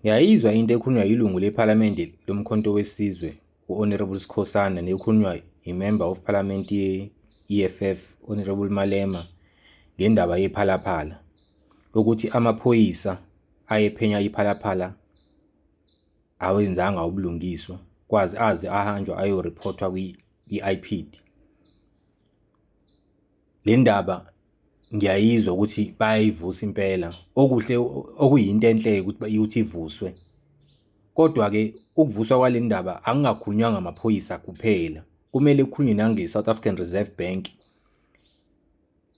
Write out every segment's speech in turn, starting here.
Ngiyayizwa into ekhulunywa yilungu lephalamende lomkhonto wesizwe u-Honorable Skhosana nekhulunywa i-Member of Parliament ye-EFF Honorable Malema ngendaba yePhalaPhala ukuthi amaphoyisa ayephenya iPhalaPhala awenzanga ubulungiswa kwazi aze ahanjwa ayoriphotwa kwi-IPID. Le ndaba ngiyayizwa ukuthi bayayivusa impela, okuhle okuyinto enhle ukuthi ivuswe. Kodwa-ke ukuvuswa kwale ndaba akungakhulunywa ngamaphoyisa kuphela, kumele kukhulunywe nange-South African Reserve Bank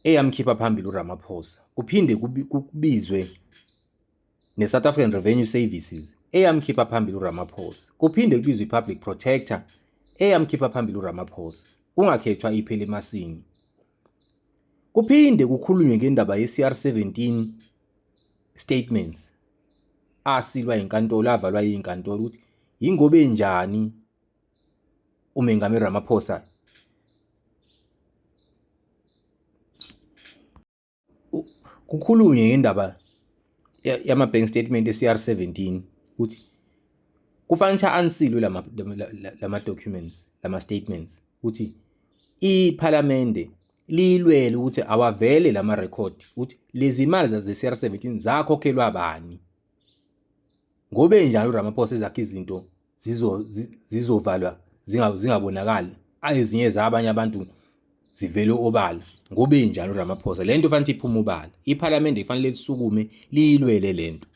eyamkhipha phambili uRamaphosa, kuphinde kubizwe ne-South African Revenue Services eyamkhipha phambili uRamaphosa, kuphinde kubizwe i-Public Protector eyamkhipha phambili uRamaphosa, kungakhethwa iphela emasini. Kuphinde kukhulunywe ngendaba ye-CR17 statements asilwa inkantolo, avalwa yinkantolo ukuthi yingoba enjani uMengameli Ramaphosa kukhulunywe ngendaba yama-bank statement e-CR17 ukuthi kufanele ansilwe lama-documents, lama-statements ukuthi iPhalamende lilwele ukuthi awavele lama-record ukuthi lezi mali ze-CR17 zakhokhelwa bani. Ngobe njalo uRamaphosa ezakhe izinto zizovalwa zingabonakali, ezinye zabanye abantu zivele obala. Ngobe njalo uRamaphosa lento fanele iphume obala. iPhalamende kufanele lisukume liyilwele lento.